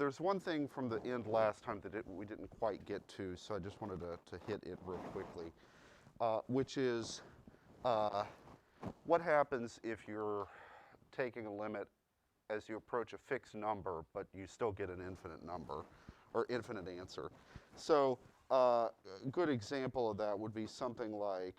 there's one thing from the end last time that we didn't quite get to, so I just wanted to hit it real quickly, which is what happens if you're taking a limit as you approach a fixed number, but you still get an infinite number, or infinite answer. So a good example of that would be something like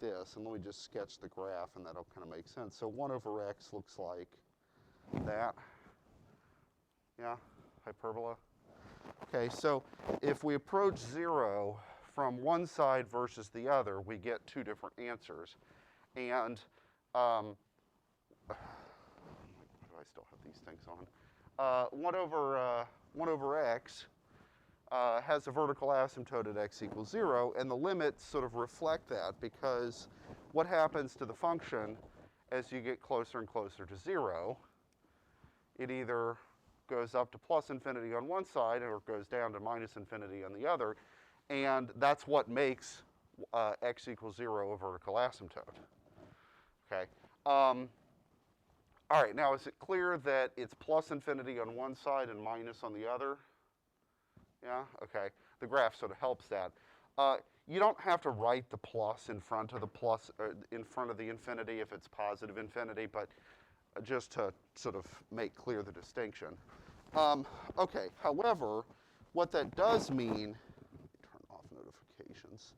this, and let me just sketch the graph, and that'll kind of make sense. So 1 over x looks like that. Yeah, hyperbola. Okay, so if we approach 0 from one side versus the other, we get two different answers. And why do I still have these things on? 1 over x has a vertical asymptote at x equals 0, and the limits sort of reflect that, because what happens to the function as you get closer and closer to 0, it either goes up to plus infinity on one side or it goes down to minus infinity on the other, and that's what makes x equals 0 a vertical asymptote. Okay. All right, now is it clear that it's plus infinity on one side and minus on the other? Yeah, okay. The graph sort of helps that. You don't have to write the plus in front of the plus, in front of the infinity if it's positive infinity, but just to sort of make clear the distinction. Okay, however, what that does mean, turn off notifications.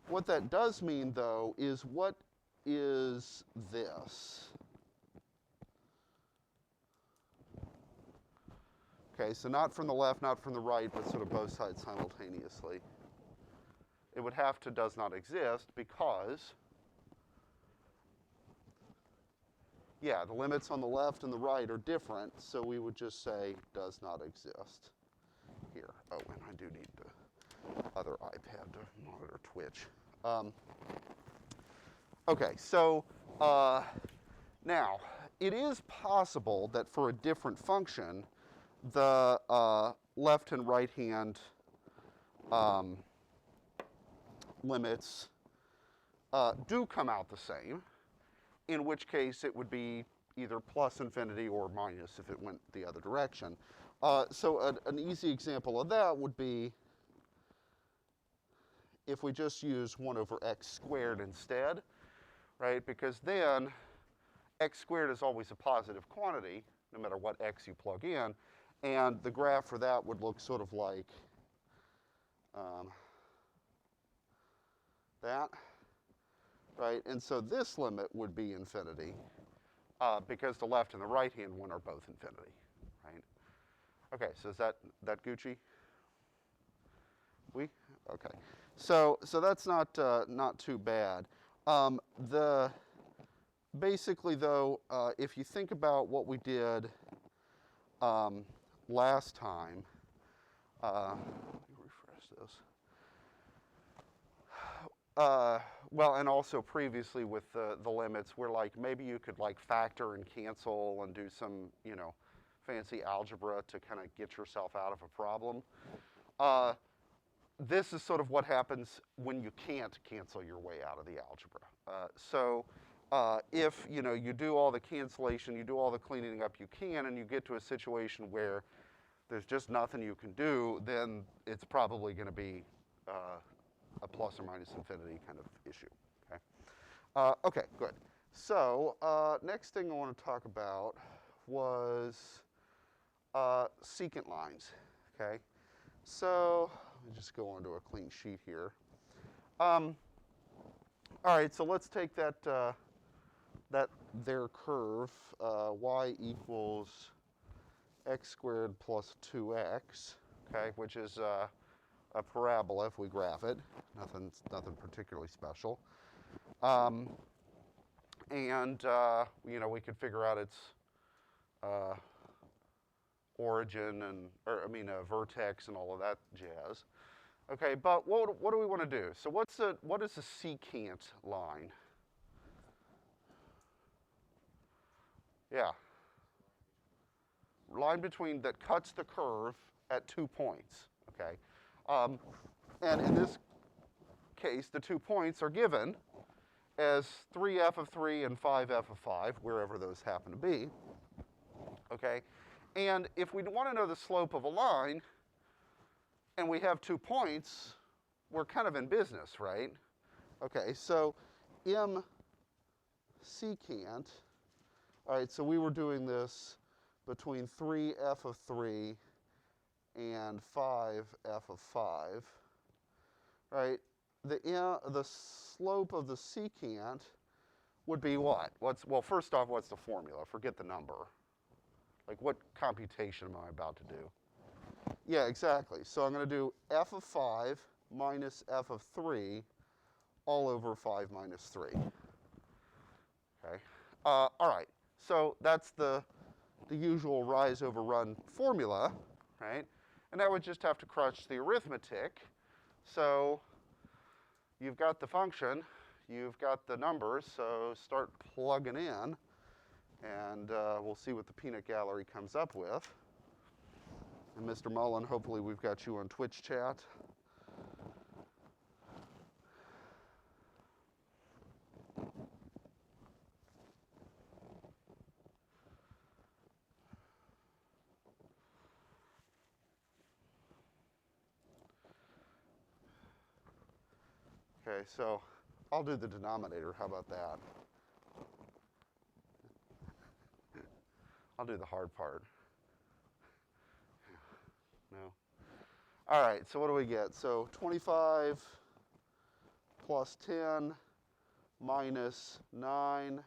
What that does mean, though, is what is this? Okay, so not from the left, not from the right, but sort of both sides simultaneously. It would have to does not exist because, yeah, the limits on the left and the right are different, so we would just say does not exist here. Oh, and I do need the other iPad to monitor Twitch. Okay, so now, it is possible that for a different function, the left and right hand limits do come out the same, in which case it would be either plus infinity or minus if it went the other direction. So an easy example of that would be if we just use 1 over x squared instead, right? Because then x squared is always a positive quantity, no matter what x you plug in, and the graph for that would look sort of like that, right? And so this limit would be infinity because the left and the right-hand one are both infinity, right? Okay, so is that Gucci? We? Okay. So that's not too bad. Basically, though, if you think about what we did last time, let me refresh this. Well, and also previously with the limits, we're like, maybe you could like factor and cancel and do some, fancy algebra to kind of get yourself out of a problem. This is sort of what happens when you can't cancel your way out of the algebra. So if you do all the cancellation, you do all the cleaning up you can, and you get to a situation where there's just nothing you can do, then it's probably going to be a plus or minus infinity kind of issue. Okay, okay, good. So next thing I want to talk about was secant lines. Okay, so let me just go onto a clean sheet here. All right, so let's take their curve, y equals x squared plus 2x, okay, which is a parabola if we graph it. Nothing particularly special. And we could figure out its origin and vertex and all of that jazz. Okay, but what do we want to do? So what is a secant line? Yeah. Line between that cuts the curve at 2 points, okay? And in this case, the 2 points are given as 3f of 3 and 5f of 5, wherever those happen to be, okay? And if we want to know the slope of a line, and we have 2 points, we're kind of in business, right? Okay, so m secant, all right, so we were doing this between 3f of 3 and 5f of 5, right? The slope of the secant would be what? Well, first off, what's the formula? Forget the number. Like, what computation am I about to do? Yeah, exactly. So I'm going to do f of 5 minus f of 3 all over 5 minus 3. Okay. All right. So that's the usual rise over run formula, right? And I would just have to crunch the arithmetic. So you've got the function, you've got the numbers, so start plugging in, and we'll see what the peanut gallery comes up with. And Mr. Mullen, hopefully we've got you on Twitch chat. Okay, so I'll do the denominator. How about that? I'll do the hard part. No. All right, so what do we get? So 25 plus 10 minus 9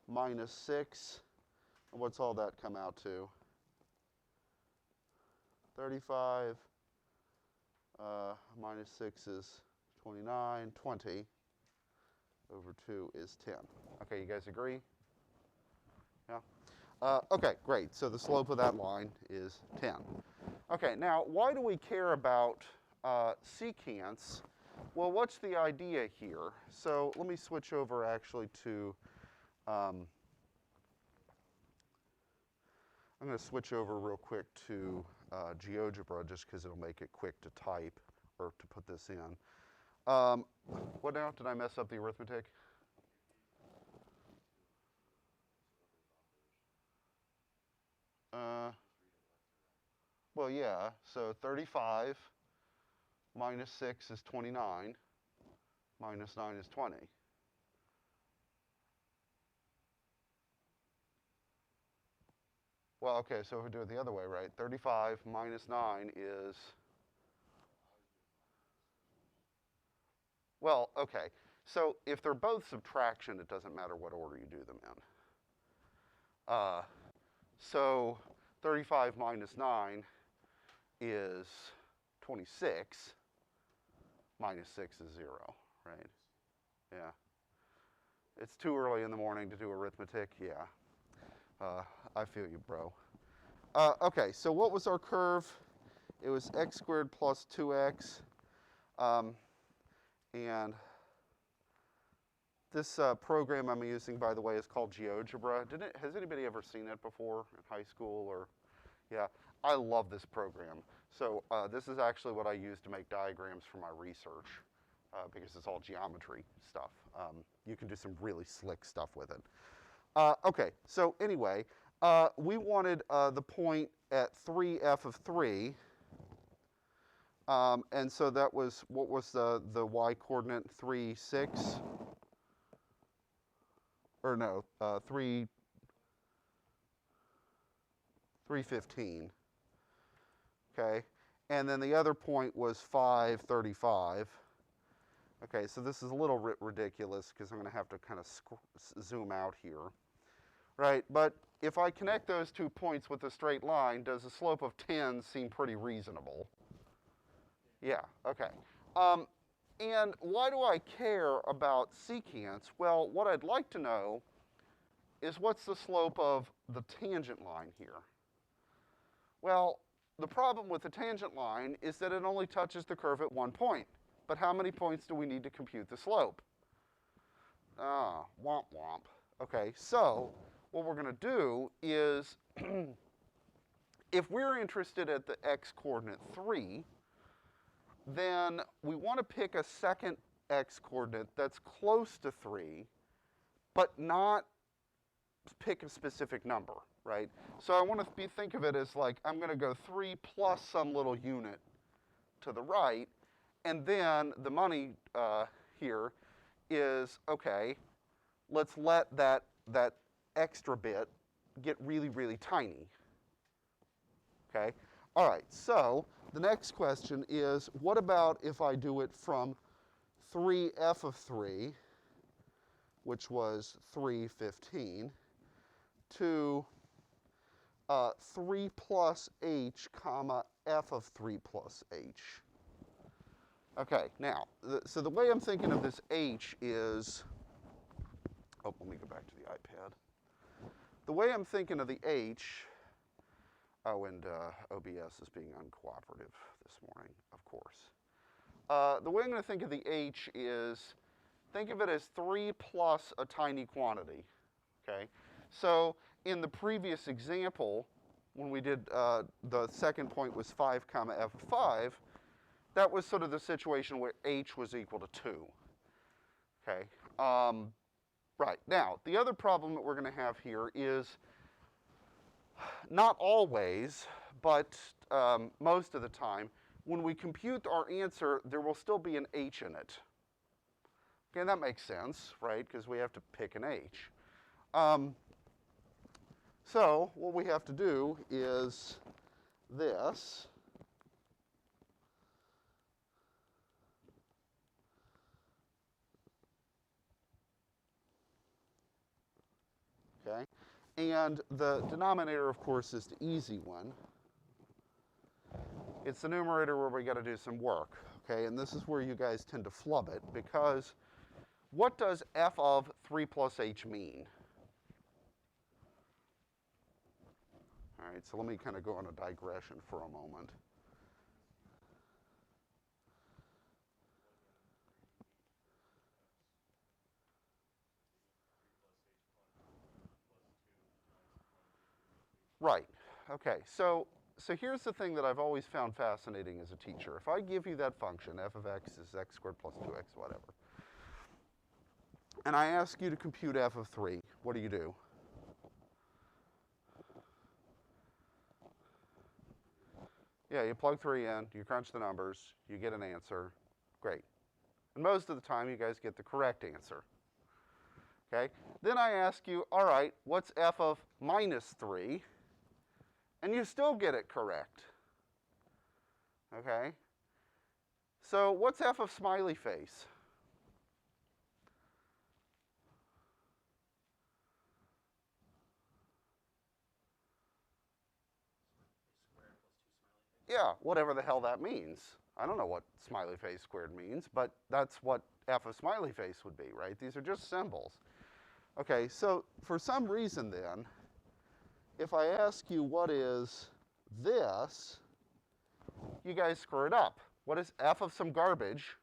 minus 6. And what's all that come out to? 35 minus 6 is 29. 20 over 2 is 10. Okay, you guys agree? Yeah? Okay, great. So the slope of that line is 10. Okay, now why do we care about secants? Well, what's the idea here? So let me switch over actually to, I'm going to switch over real quick to Geogebra just because it'll make it quick to type or to put this in. What now? Did I mess up the arithmetic? Well, yeah, so 35 minus 6 is 29, minus 9 is 20. Well, okay, so if we do it the other way, right? 35 minus 9 is, well, okay. So if they're both subtraction, it doesn't matter what order you do them in. So 35 minus 9 is 26, minus 6 is 0, right? Yeah. It's too early in the morning to do arithmetic, yeah. I feel you, bro. Okay, so what was our curve? It was x squared plus 2x. And this program I'm using, by the way, is called Geogebra. Has anybody ever seen it before in high school? Or, yeah, I love this program. So this is actually what I use to make diagrams for my research because it's all geometry stuff. You can do some really slick stuff with it. Okay, so anyway, we wanted the point at 3f of 3. And so that was, what was the y coordinate? 3, 6? Or no, 3, 315. Okay, and then the other point was 535. Okay, so this is a little ridiculous because I'm going to have to kind of zoom out here. Right, but if I connect those 2 points with a straight line, does the slope of 10 seem pretty reasonable? Yeah, okay. And why do I care about secants? Well, what I'd like to know is what's the slope of the tangent line here? Well, the problem with the tangent line is that it only touches the curve at 1 point. But how many points do we need to compute the slope? Womp womp. Okay, so what we're going to do is if we're interested at the x-coordinate 3, then we want to pick a second x-coordinate that's close to 3, but not pick a specific number, right? So I want to think of it as like, I'm going to go 3 plus some little unit to the right, and then the money here is, okay, let's let that extra bit get really, really tiny. Okay? All right, so the next question is, what about if I do it from 3f of 3, which was 315, to 3 plus h, comma, f of 3 plus h. Okay, now, so the way I'm thinking of this h is, oh, let me go back to the iPad. The way I'm thinking of the h, oh, and OBS is being uncooperative this morning, of course. The way I'm going to think of the h is, think of it as 3 plus a tiny quantity, okay? So in the previous example, when we did the second point was 5 comma f of 5, that was sort of the situation where h was equal to 2, okay? Right, now, the other problem that we're going to have here is not always, but most of the time, when we compute our answer, there will still be an h in it. Okay, that makes sense, right, because we have to pick an h. So what we have to do is this. Okay, and the denominator, of course, is the easy one. It's the numerator where we got to do some work, okay? And this is where you guys tend to flub it, because what does f of 3 plus h mean? All right, so let me kind of go on a digression for a moment. Right, okay, so here's the thing that I've always found fascinating as a teacher. If I give you that function, f of x is x squared plus 2x, whatever, and I ask you to compute f of 3, what do? Yeah, you plug 3 in, you crunch the numbers, you get an answer, great. And most of the time, you guys get the correct answer, okay? Then I ask you, all right, what's f of minus 3? And you still get it correct, okay? So what's f of smiley face? Yeah, whatever the hell that means. I don't know what smiley face squared means, but that's what f of smiley face would be, right? These are just symbols. Okay, so for some reason then, if I ask you what is this, you guys screw it up. What is f of some garbage?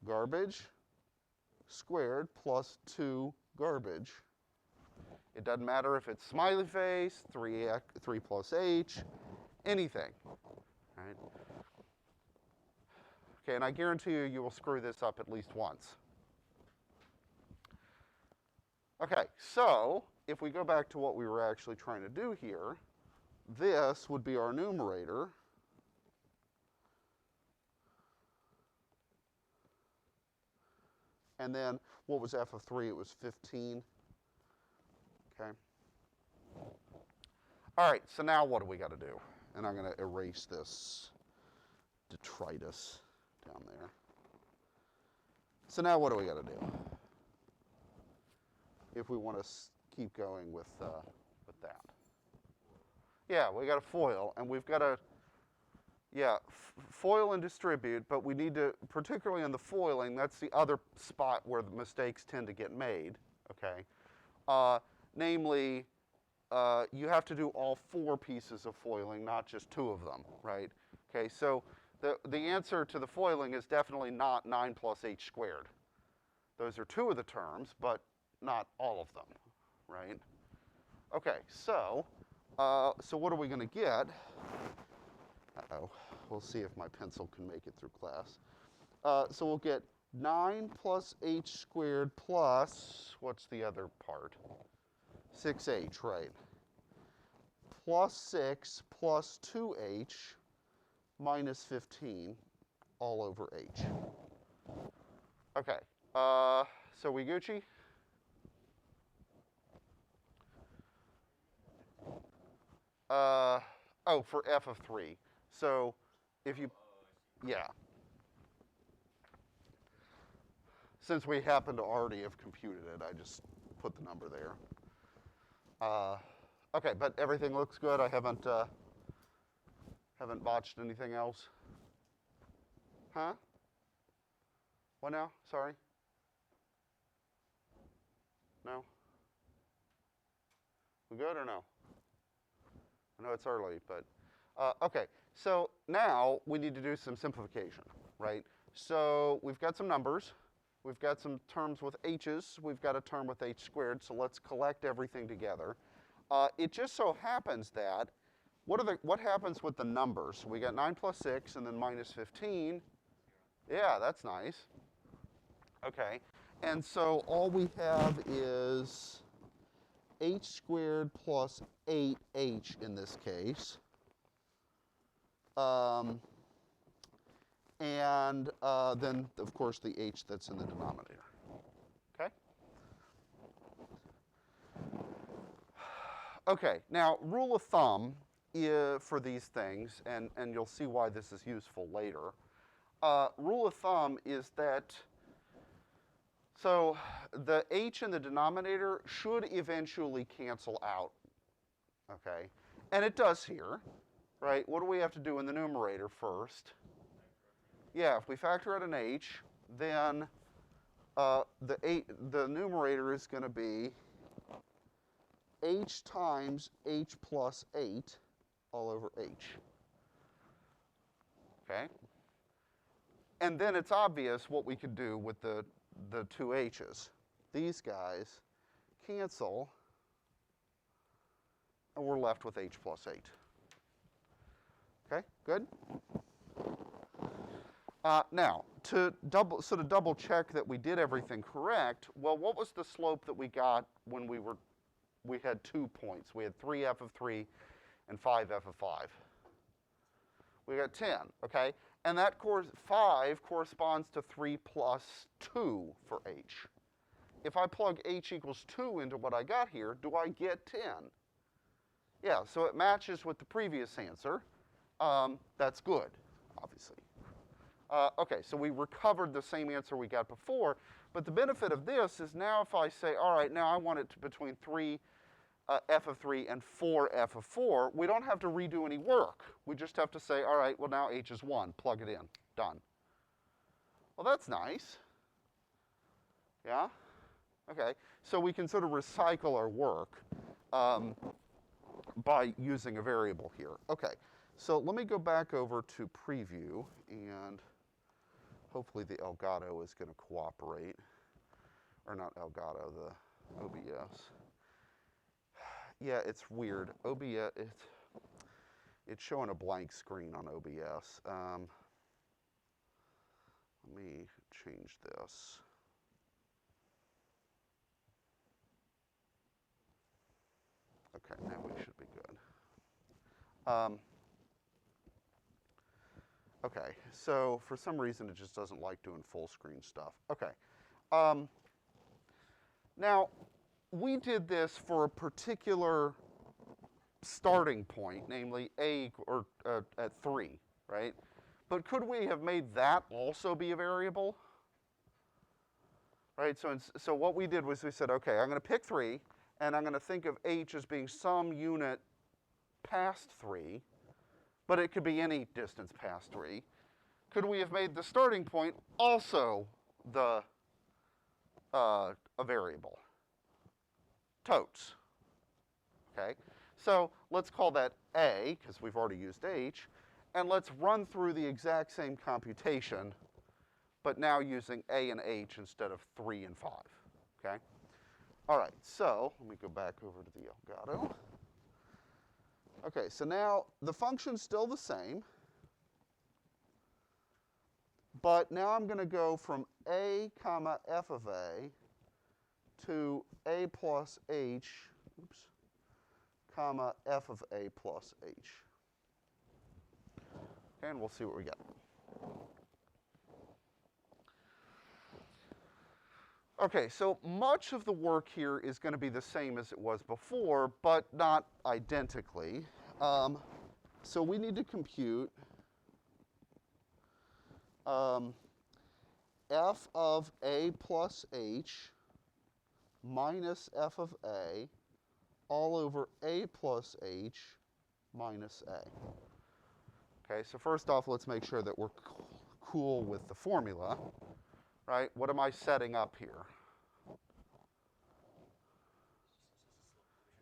Garbage squared plus 2 garbage. It doesn't matter if it's smiley face, 3 plus h, anything. Right? Okay, and I guarantee you, you will screw this up at least once. Okay, so if we go back to what we were actually trying to do here, this would be our numerator. And then what was f of 3? It was 15. Okay. All right, so now what do we got to do? And I'm going to erase this detritus down there. So now what do we got to do? If we want to keep going with that. Yeah, we got to FOIL, and we've got to, FOIL and distribute, but we need to, particularly in the foiling, that's the other spot where the mistakes tend to get made, okay? Namely, you have to do all 4 pieces of foiling, not just 2 of them, right? Okay, so the answer to the foiling is definitely not 9 plus h squared. Those are 2 of the terms, but not all of them, right? Okay, so So what are we going to get? Uh-oh. We'll see if my pencil can make it through class. So we'll get 9 plus h squared plus, what's the other part? 6h, right. Plus 6 plus 2h minus 15 all over h. Okay, so we Gucci? Oh, for f of 3. So if you, yeah. Since we happen to already have computed it, I just put the number there. Okay, but everything looks good. I haven't botched anything else. Huh? What now? Sorry? No? We good or no? I know it's early, but okay. So now we need to do some simplification, right? So we've got some numbers. We've got some terms with h's. We've got a term with h squared. So let's collect everything together. It just so happens that what happens with the numbers? We got 9 plus 6 and then minus 15. Yeah, that's nice. Okay. And so all we have is h squared plus 8h in this case. And then, of course, the h that's in the denominator. Okay? Okay, now, rule of thumb for these things, and you'll see why this is useful later. Rule of thumb is that, so the h in the denominator should eventually cancel out, okay? And it does here, right? What do we have to do in the numerator first? Yeah, if we factor out an h, then the numerator is going to be h times h plus 8 all over h. Okay? And then it's obvious what we could do with the two h's. These guys cancel, and we're left with h plus 8. Okay, good? Now, to double check that we did everything correct, well, what was the slope that we got when we had 2 points? We had 3f of 3 and 5f of 5. We got 10, okay? And that 5 corresponds to 3 plus 2 for h. If I plug h equals 2 into what I got here, do I get 10? Yeah, so it matches with the previous answer. That's good, obviously. Okay, so we recovered the same answer we got before, but the benefit of this is now if I say, all right, now I want it to between 3 f of 3 and 4 f of 4, we don't have to redo any work. We just have to say, all right, well, now h is 1. Plug it in. Done. Well, that's nice. Yeah? Okay, so we can sort of recycle our work by using a variable here. Okay, so let me go back over to preview, and hopefully the Elgato is going to cooperate. Or not Elgato, the OBS. Yeah, it's weird. OBS, it's showing a blank screen on OBS. Let me change this. Okay, now we should be good. Okay, so for some reason it just doesn't like doing full screen stuff. Okay. Now, we did this for a particular starting point, namely at 3, right? But could we have made that also be a variable? Right, so what we did was we said, okay, I'm going to pick 3, and I'm going to think of h as being some unit past 3, but it could be any distance past 3. Could we have made the starting point also a variable? Totes. Okay, so let's call that a, because we've already used h, and let's run through the exact same computation, but now using a and h instead of 3 and 5. Okay? All right, so let me go back over to the Elgato. Okay, so now the function's still the same, but now I'm going to go from a comma f of a to a plus h, oops, comma f of a plus h. Okay, and we'll see what we get. Okay, so much of the work here is going to be the same as it was before, but not identically. So we need to compute f of a plus h minus f of a all over a plus h minus a. Okay, so first off, let's make sure that we're cool with the formula, right? What am I setting up here?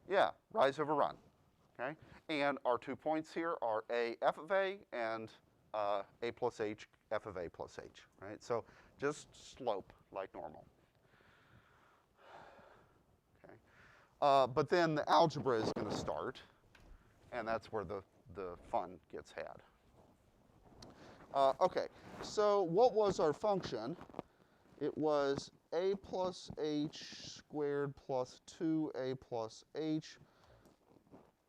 Yeah, rise over run, okay? And our 2 points here are a f of a and a plus h f of a plus h, right? So just slope like normal. Okay. But then the algebra is going to start, and that's where the fun gets had. Okay, so what was our function? It was a plus h squared plus 2a plus h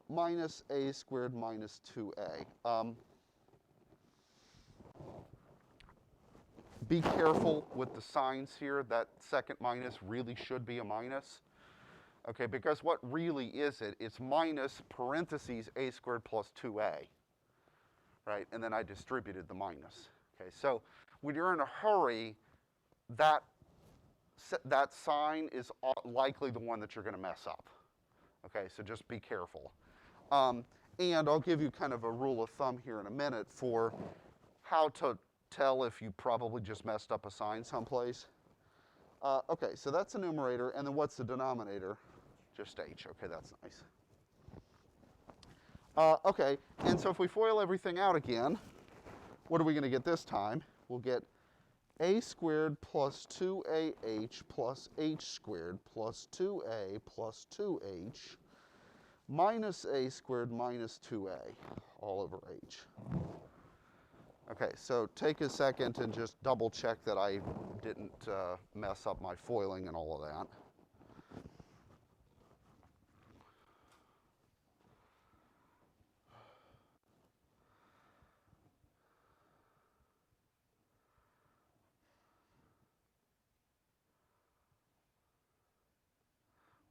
minus a squared minus 2a. Be careful with the signs here. That second minus really should be a minus. Okay, because what really is it? It's minus parentheses a squared plus 2a, right? And then I distributed the minus. Okay, so when you're in a hurry, that sign is likely the one that you're going to mess up. Okay, so just be careful. And I'll give you kind of a rule of thumb here in a minute for how to tell if you probably just messed up a sign someplace. Okay, so that's the numerator, and then what's the denominator? Just h. Okay, that's nice. Okay, and so if we FOIL everything out again, what are we going to get this time? We'll get a squared plus 2ah plus h squared plus 2a plus 2h minus a squared minus 2a all over h. Okay, so take a second and just double check that I didn't mess up my foiling and all of that.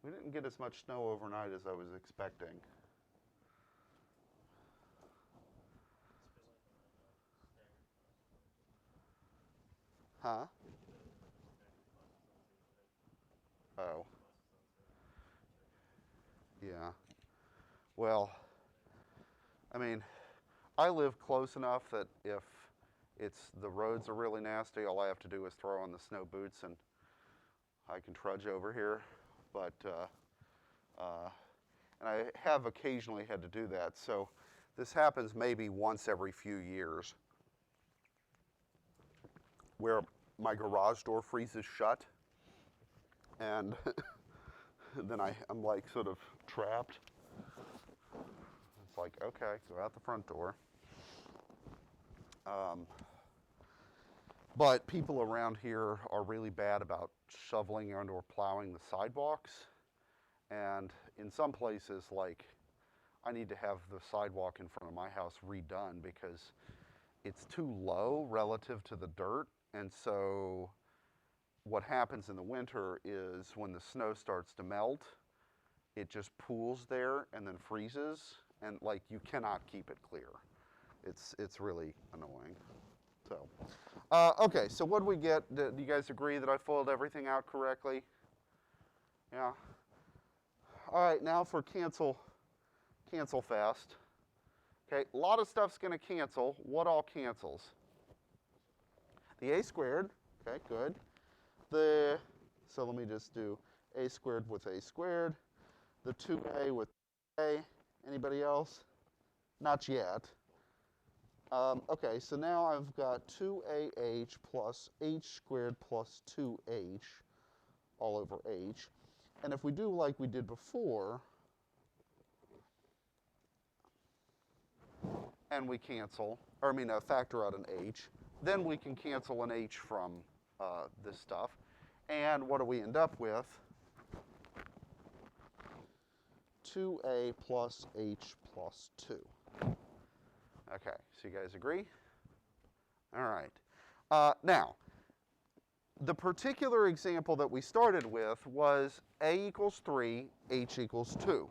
We didn't get as much snow overnight as I was expecting. Huh? Oh. Yeah. Well, I mean, I live close enough that if the roads are really nasty, all I have to do is throw on the snow boots and I can trudge over here. But, and I have occasionally had to do that. So this happens maybe once every few years where my garage door freezes shut and then I'm like sort of trapped. It's like, okay, go out the front door. But people around here are really bad about shoveling and or plowing the sidewalks. And in some places, like, I need to have the sidewalk in front of my house redone because it's too low relative to the dirt. And so what happens in the winter is when the snow starts to melt, it just pools there and then freezes. And, like, you cannot keep it clear. It's really annoying. So, okay, so what do we get? Do you guys agree that I foiled everything out correctly? Yeah. All right, now for cancel fast. Okay, a lot of stuff's going to cancel. What all cancels? The a squared. Okay, good. So let me just do a squared with a squared. The 2a with a. Anybody else? Not yet. Okay, so now I've got 2ah plus h squared plus 2h all over h. And if we do like we did before, and we cancel, or I mean, factor out an h. Then we can cancel an h from this stuff. And what do we end up with? 2a plus h plus 2. Okay, so you guys agree? All right. Now, the particular example that we started with was a equals 3, h equals 2.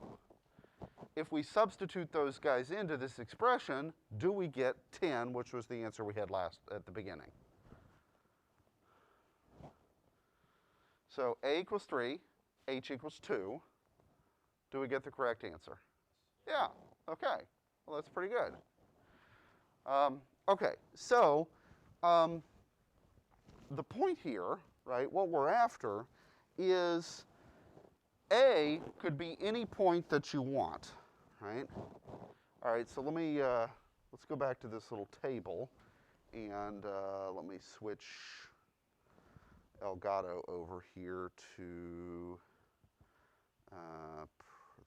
If we substitute those guys into this expression, do we get 10, which was the answer we had at the beginning? So a equals 3, h equals 2. Do we get the correct answer? Yeah, okay. Well, that's pretty good. Okay, so the point here, right, what we're after is A could be any point that you want, right? All right, so let's go back to this little table, and let me switch Elgato over here to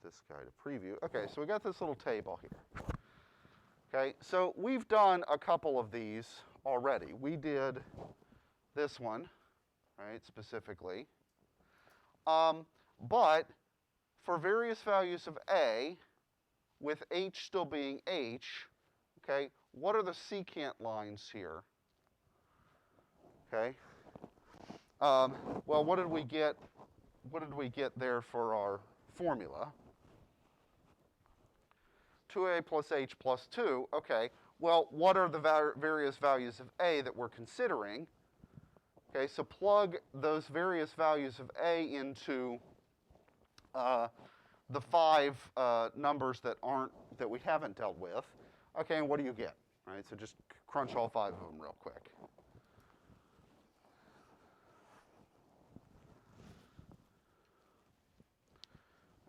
this guy to preview. Okay, so we got this little table here. Okay, so we've done a couple of these already. We did this one, right, specifically. But for various values of A, with h still being h, okay, what are the secant lines here? Okay. Well, what did we get? What did we get there for our formula? 2a plus h plus 2. Okay. Well, what are the various values of a that we're considering? Okay, so plug those various values of a into the 5 numbers that we haven't dealt with. Okay, and what do you get? All right, so just crunch all 5 of them real quick.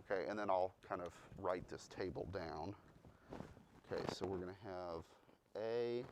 Okay, and then I'll kind of write this table down. Okay, so we're going to have a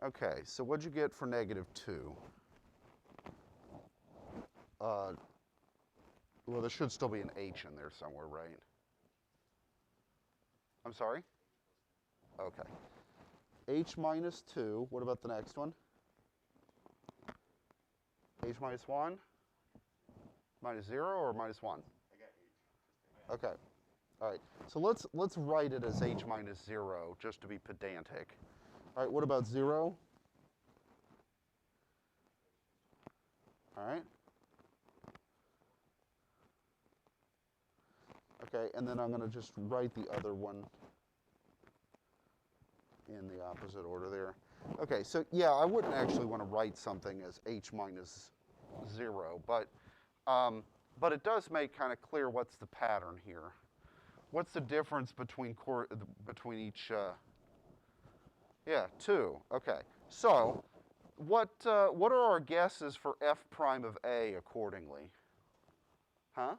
Okay, so what'd you get for negative 2? Well, there should still be an h in there somewhere, right? I'm sorry? Okay. H minus 2. What about the next one? H minus 1? Minus 0 or minus 1? I got h. Okay. All right. So let's write it as h minus 0 just to be pedantic. All right, what about 0? All right. Okay, and then I'm going to just write the other one in the opposite order there. Okay, so yeah, I wouldn't actually want to write something as h minus 0, but it does make kind of clear what's the pattern here. What's the difference between each? Yeah, 2. Okay. So, what are our guesses for f prime of a accordingly? Huh?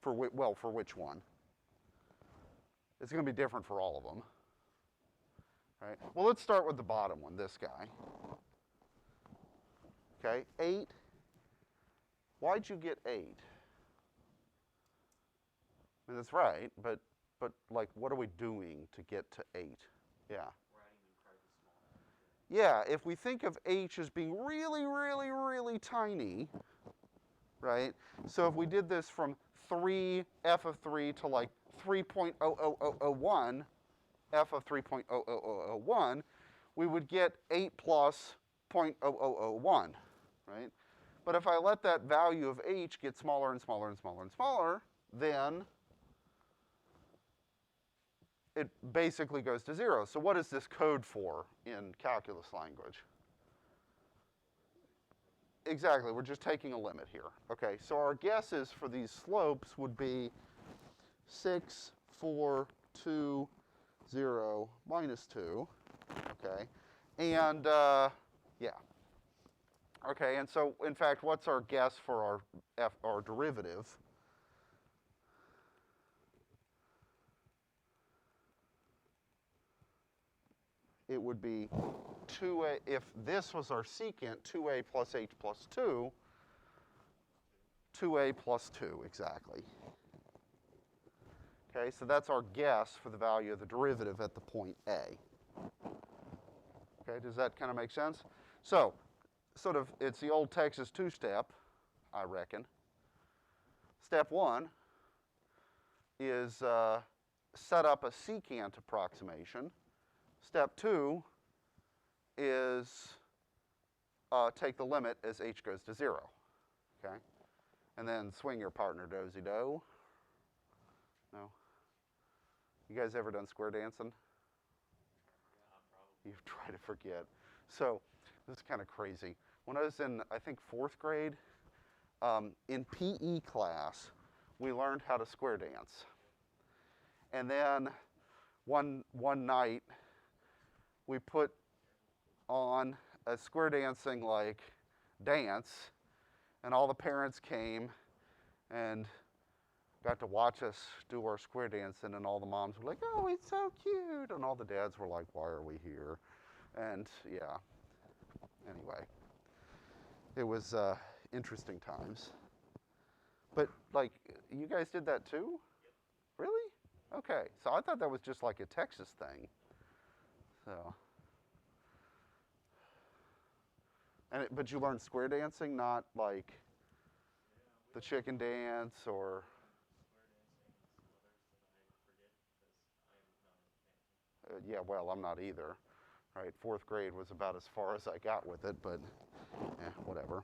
For which one? It's going to be different for all of them. Right? Well, let's start with the bottom one, this guy. Okay, 8. Why'd you get 8? I mean, that's right, but like, what are we doing to get to 8? Yeah. Yeah, if we think of h as being really, really, really tiny, right? So if we did this from 3 f of 3 to like 3.00001, f of 3.00001, we would get 8 plus 0.0001, right? But if I let that value of h get smaller and smaller and smaller and smaller, then it basically goes to 0. So what is this code for in calculus language? Exactly, we're just taking a limit here. Okay, so our guesses for these slopes would be 6, 4, 2, 0, minus 2. Okay, and yeah. Okay, and so in fact, what's our guess for our derivative? It would be 2a, if this was our secant, 2a plus h plus 2, 2a plus 2, exactly. Okay, so that's our guess for the value of the derivative at the point A. Okay, does that kind of make sense? So, sort of, it's the old Texas two-step, I reckon. Step 1 is set up a secant approximation. Step 2 is take the limit as h goes to 0, okay? And then swing your partner, dozy-do. No? You guys ever done square dancing? Yeah, you've tried to forget. So this is kind of crazy. When I was in, I think, 4th grade, in PE class, we learned how to square dance. And then one night, we put on a square dancing like dance, and all the parents came and got to watch us do our square dancing, and all the moms were like, "Oh, it's so cute," and all the dads were like, "Why are we here?" And yeah, anyway, it was interesting times. But like, you guys did that too? Really? Okay, so I thought that was just like a Texas thing. So, but you learned square dancing, not like the chicken dance or. Yeah, well, I'm not either. Right, 4th grade was about as far as I got with it, but whatever.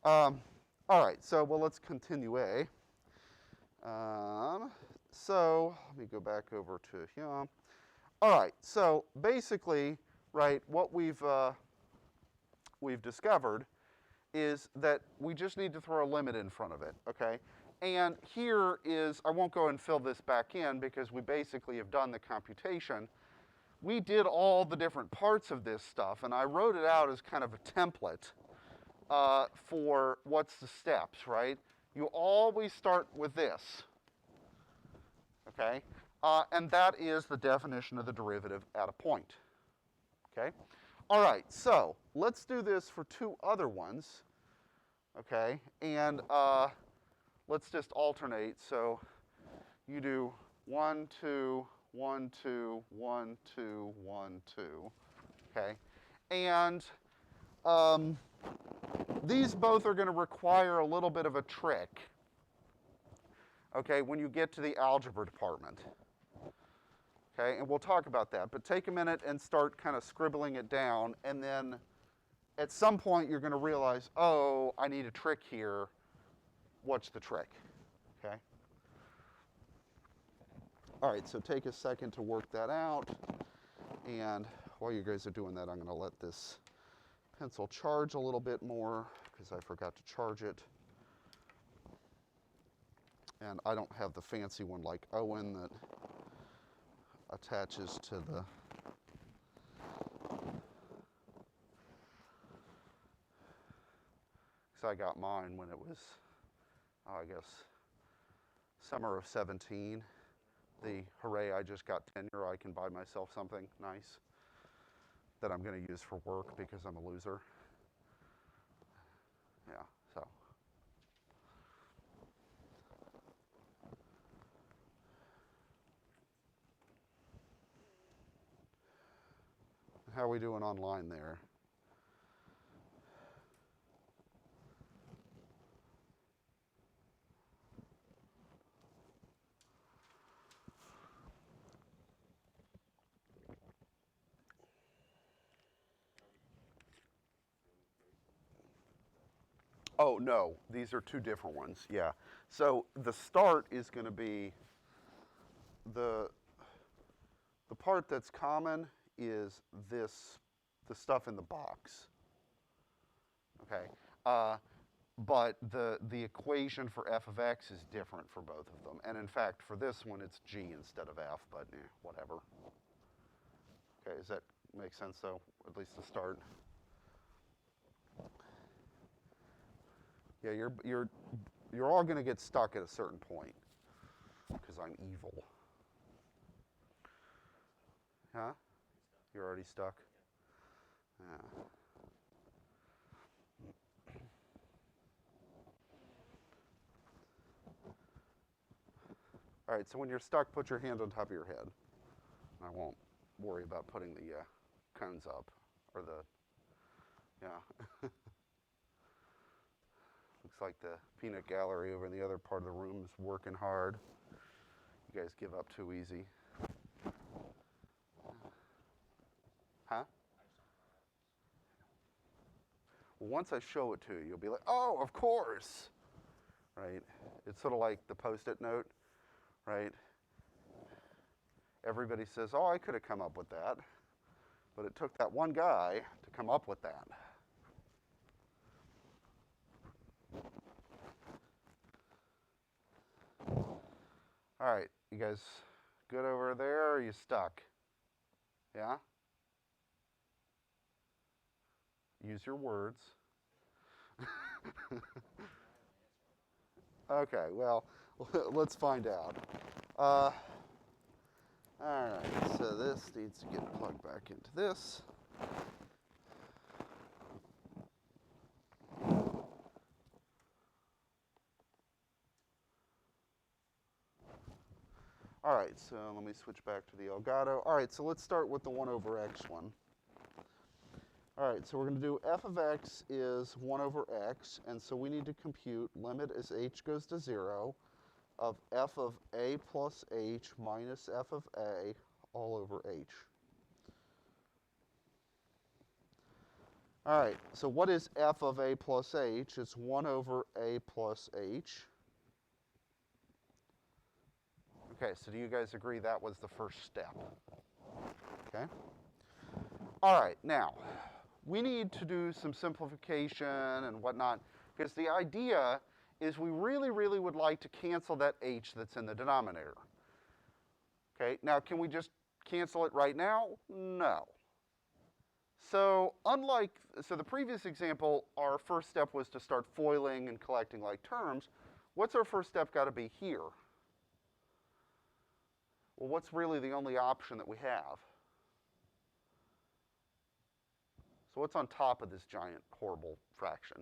All right, so well, let's continue. So let me go back over to here. All right, so basically, right, what we've discovered is that we just need to throw a limit in front of it, okay? And here is, I won't go and fill this back in because we basically have done the computation. We did all the different parts of this stuff, and I wrote it out as kind of a template for what's the steps, right? You always start with this, okay? And that is the definition of the derivative at a point, okay? All right, so let's do this for 2 other ones, okay? And let's just alternate. So you do 1, 2, 1, 2, 1, 2, 1, 2, okay? And these both are going to require a little bit of a trick, okay, when you get to the algebra department. Okay, and we'll talk about that. But take a minute and start kind of scribbling it down, and then at some point you're going to realize, oh, I need a trick here. What's the trick? Okay? All right, so take a second to work that out. And while you guys are doing that, I'm going to let this pencil charge a little bit more because I forgot to charge it. And I don't have the fancy one like Owen that attaches to the so I got mine when it was I guess summer of 17. The hooray, I just got tenure, I can buy myself something nice that I'm going to use for work because I'm a loser. Yeah, so how are we doing online there? Oh, no, these are two different ones, yeah. So the start is going to be the part that's common is this, the stuff in the box, okay? But the equation for f of x is different for both of them. And in fact, for this one, it's g instead of f, but whatever. Okay, does that make sense, though, at least to start? Yeah, you're all going to get stuck at a certain point because I'm evil. Huh? You're already stuck? Yeah. All right, so when you're stuck, put your hand on top of your head. I won't worry about putting the cones up or the, yeah. Looks like the peanut gallery over in the other part of the room is working hard. You guys give up too easy. Huh? Well, once I show it to you, you'll be like, oh, of course, right? It's sort of like the Post-it note, right? Everybody says, oh, I could have come up with that, but it took that one guy to come up with that. All right, you guys good over there, or are you stuck? Yeah? Use your words. Okay, well, let's find out. All right, so this needs to get plugged back into this. All right, so let me switch back to the Elgato. All right, so let's start with the 1 over x one. All right, so we're going to do f of x is 1 over x, and so we need to compute limit as h goes to 0 of f of a plus h minus f of a all over h. All right, so what is f of a plus h? It's 1 over a plus h. Okay, so do you guys agree that was the first step? Okay. All right, now, we need to do some simplification and whatnot, because the idea is we really, really would like to cancel that h that's in the denominator. Okay, now can we just cancel it right now? No. So the previous example, our first step was to start foiling and collecting like terms. What's our first step got to be here? Well, what's really the only option that we have? So what's on top of this giant, horrible fraction?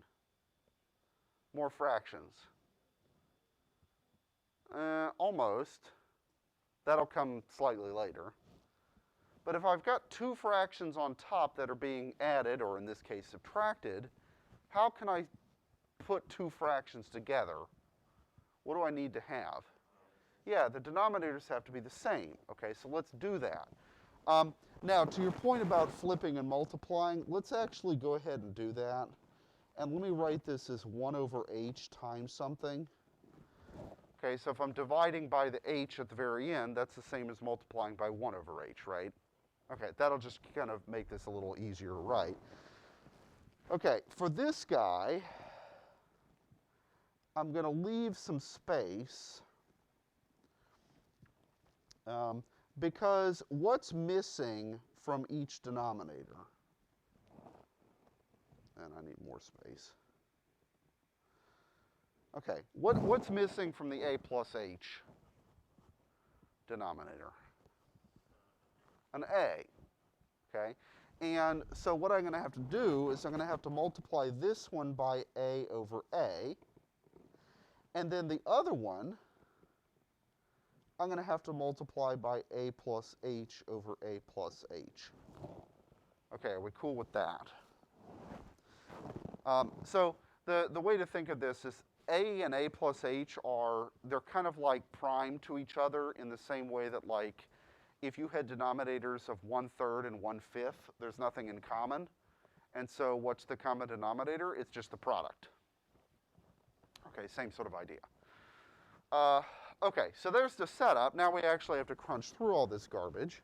More fractions. Almost. That'll come slightly later. But if I've got two fractions on top that are being added, or in this case subtracted, how can I put two fractions together? What do I need to have? Yeah, the denominators have to be the same. Okay, so let's do that. Now, to your point about flipping and multiplying, let's actually go ahead and do that. And let me write this as 1 over h times something. Okay, so if I'm dividing by the h at the very end, that's the same as multiplying by 1 over h, right? Okay, that'll just kind of make this a little easier to write. Okay, for this guy, I'm going to leave some space because what's missing from each denominator? And I need more space. Okay, what's missing from the a plus h denominator? An a, okay? And so what I'm going to have to do is I'm going to have to multiply this one by a over a, and then the other one I'm going to have to multiply by a plus h over a plus h. Okay, are we cool with that? So the way to think of this is a and a plus h they're kind of like prime to each other in the same way that, like, if you had denominators of 1/3 and 1/5, there's nothing in common. And so what's the common denominator? It's just the product. Okay, same sort of idea. Okay, so there's the setup. Now we actually have to crunch through all this garbage.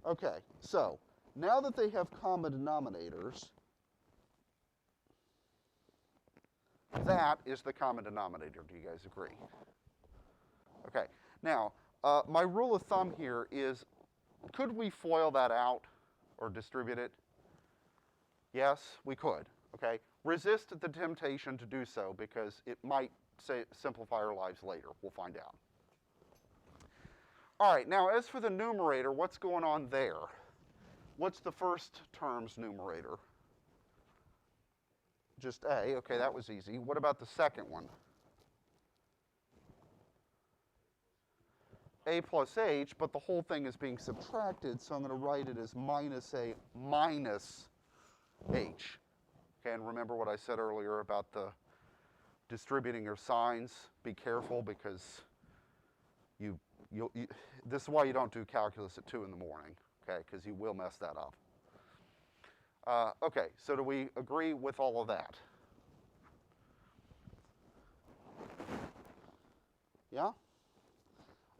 Okay, so now that they have common denominators, that is the common denominator. Do you guys agree? Okay, now my rule of thumb here is, could we FOIL that out or distribute it? Yes, we could. Okay, resist the temptation to do so because it might simplify our lives later. We'll find out. All right, now as for the numerator, what's going on there? What's the first term's numerator? Just A. Okay, that was easy. What about the second one? A plus H, but the whole thing is being subtracted, so I'm going to write it as minus A minus H. Okay, and remember what I said earlier about the distributing your signs? Be careful because this is why you don't do calculus at 2 in the morning, okay, because you will mess that up. Okay, so do we agree with all of that? Yeah?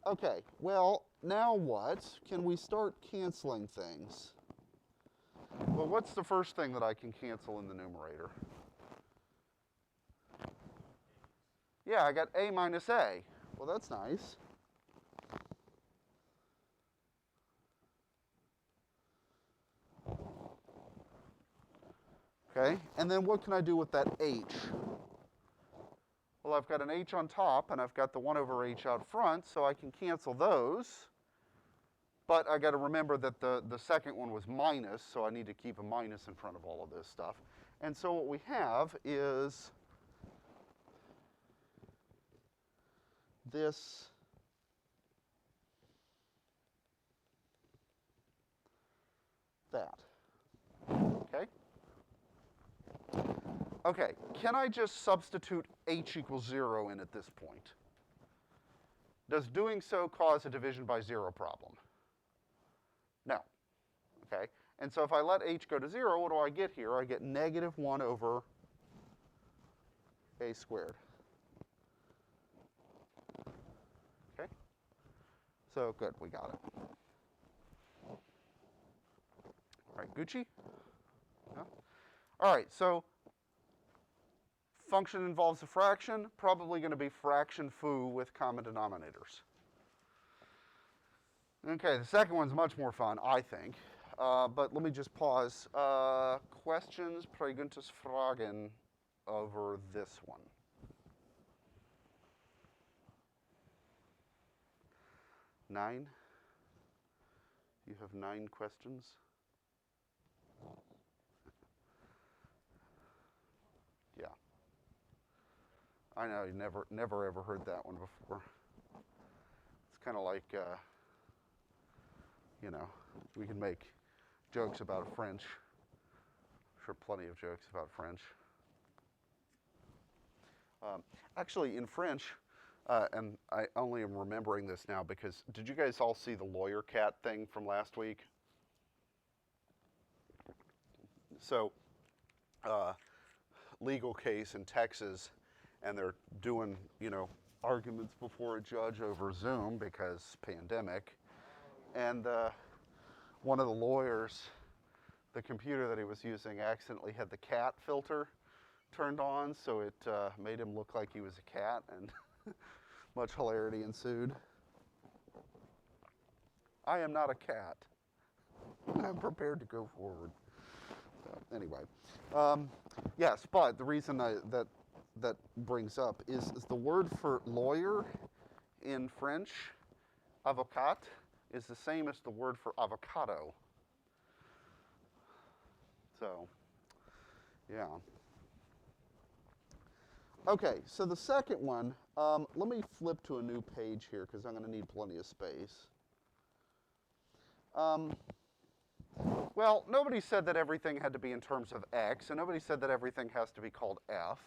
Okay, well, now what? Can we start canceling things? Well, what's the first thing that I can cancel in the numerator? Yeah, I got A minus A. Well, that's nice. Okay, and then what can I do with that H? Well, I've got an H on top, and I've got the 1 over H out front, so I can cancel those. But I got to remember that the second one was minus, so I need to keep a minus in front of all of this stuff. And so what we have is this that. Okay? Okay, can I just substitute H equals 0 in at this point? Does doing so cause a division by 0 problem? No. Okay, and so if I let H go to 0, what do I get here? I get negative 1 over A squared. Okay, so good, we got it. All right, Gucci? Yeah. All right, so function involves a fraction, probably going to be fraction foo with common denominators. Okay, the second one's much more fun, I think. But let me just pause. Questions, preguntas, Fragen over this one? Nine? You have 9 questions? Yeah. I know, you never ever heard that one before. It's kind of like, you know, we can make jokes about French. I'm sure plenty of jokes about French. Actually, in French, and I only am remembering this now because, did you guys all see the lawyer cat thing from last week? So, legal case in Texas, and they're doing, you know, arguments before a judge over Zoom because pandemic. And one of the lawyers, the computer that he was using accidentally had the cat filter turned on, so it made him look like he was a cat, and much hilarity ensued. I am not a cat. I'm prepared to go forward. So, anyway, yes, but the reason that brings up is the word for lawyer in French, avocat, is the same as the word for avocado. So, yeah. Okay, so the second one, let me flip to a new page here because I'm going to need plenty of space. Well, nobody said that everything had to be in terms of x, and nobody said that everything has to be called f,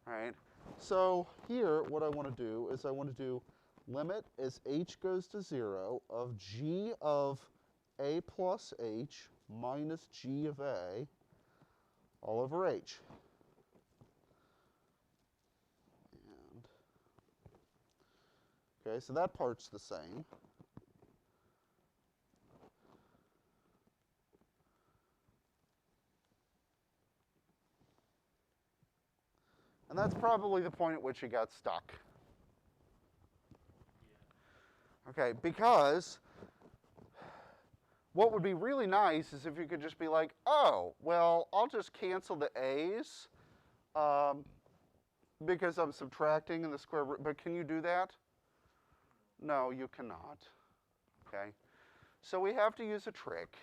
right? So here, what I want to do is I want to do limit as h goes to 0 of g of a plus h minus g of a all over h. And, okay, so that part's the same. And that's probably the point at which you got stuck. Okay, because what would be really nice is if you could just be like, oh, well, I'll just cancel the a's because I'm subtracting in the square root. But can you do that? No, you cannot. Okay, so we have to use a trick.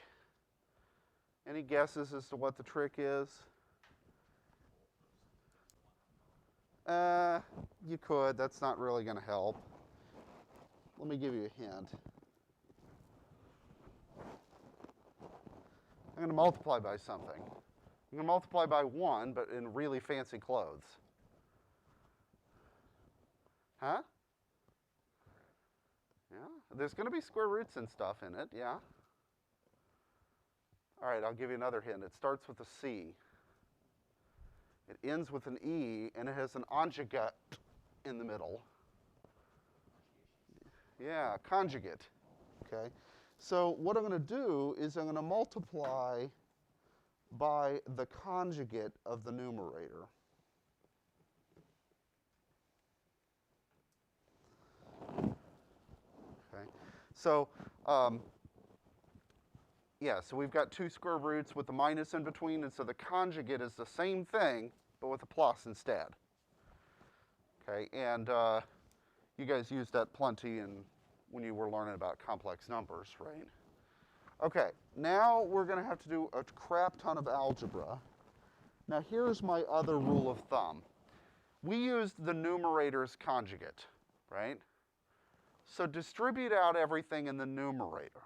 Any guesses as to what the trick is? You could. That's not really going to help. Let me give you a hint. I'm going to multiply by something. I'm going to multiply by 1, but in really fancy clothes. Huh? Yeah, there's going to be square roots and stuff in it, yeah. All right, I'll give you another hint. It starts with a C. It ends with an E, and it has an conjugate in the middle. Yeah, conjugate. Okay. So what I'm going to do is I'm going to multiply by the conjugate of the numerator. Okay. So yeah, so we've got two square roots with a minus in between, and so the conjugate is the same thing, but with a plus instead. Okay, and you guys used that plenty when you were learning about complex numbers, right? Okay, now we're going to have to do a crap ton of algebra. Now here's my other rule of thumb. We used the numerator's conjugate, right? So distribute out everything in the numerator,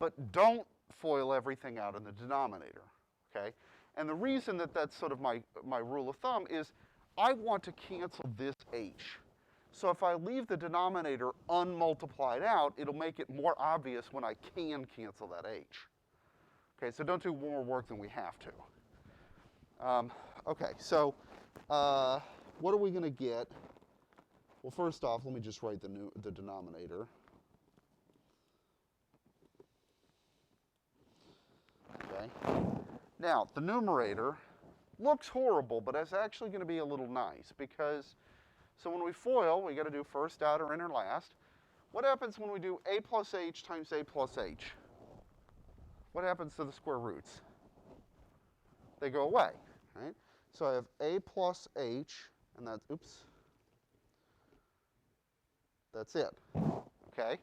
but don't FOIL everything out in the denominator, okay? And the reason that that's sort of my rule of thumb is I want to cancel this h. So if I leave the denominator unmultiplied out, it'll make it more obvious when I can cancel that h. Okay, so don't do more work than we have to. Okay, so what are we going to get? Well, first off, let me just write the denominator. Okay. Now, the numerator looks horrible, but it's actually going to be a little nice because, so when we FOIL, we got to do first, outer, inner, last. What happens when we do a plus h times a plus h? What happens to the square roots? They go away, right? So I have a plus h, and that's, oops, that's it, okay?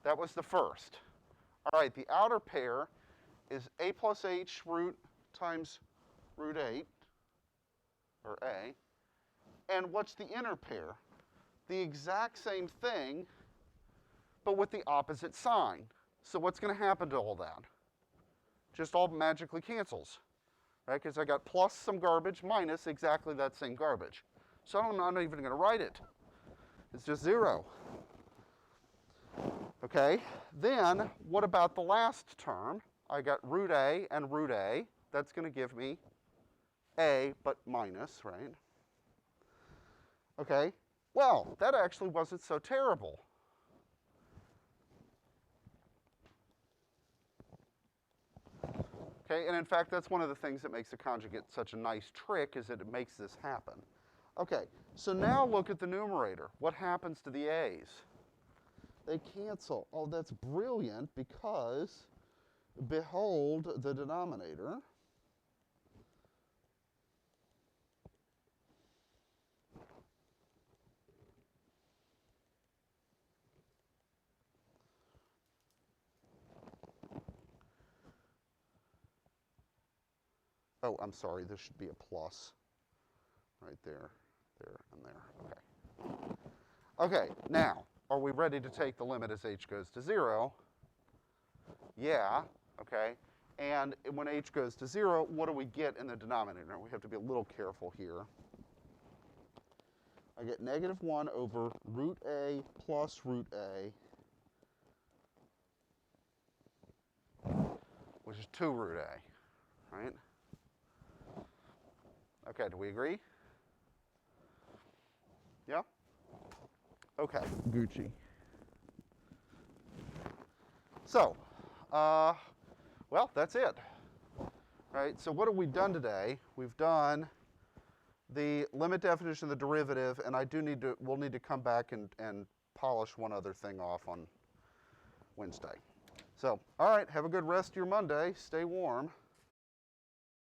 That was the first. All right, the outer pair is a plus h root times root 8, or a. And what's the inner pair? The exact same thing, but with the opposite sign. So what's going to happen to all that? Just all magically cancels, right? Because I got plus some garbage minus exactly that same garbage. So I'm not even going to write it. It's just 0. Okay, then what about the last term? I got root a and root a. That's going to give me a, but minus, right? Okay, well, that actually wasn't so terrible. Okay, and in fact, that's one of the things that makes the conjugate such a nice trick, is that it makes this happen. Okay, so now look at the numerator. What happens to the a's? They cancel. Oh, that's brilliant, because behold the denominator. Oh, I'm sorry, there should be a plus right there, and there. Okay. Okay, now, are we ready to take the limit as h goes to 0? Yeah, okay. And when h goes to 0, what do we get in the denominator? We have to be a little careful here. I get negative 1 over root a plus root a. which is 2 root a, right? Okay, do we agree? Yeah? Okay, Gucci. So, well, that's it. Right, so what have we done today? We've done the limit definition of the derivative, and we'll need to come back and polish one other thing off on Wednesday. So, all right, have a good rest of your Monday. Stay warm.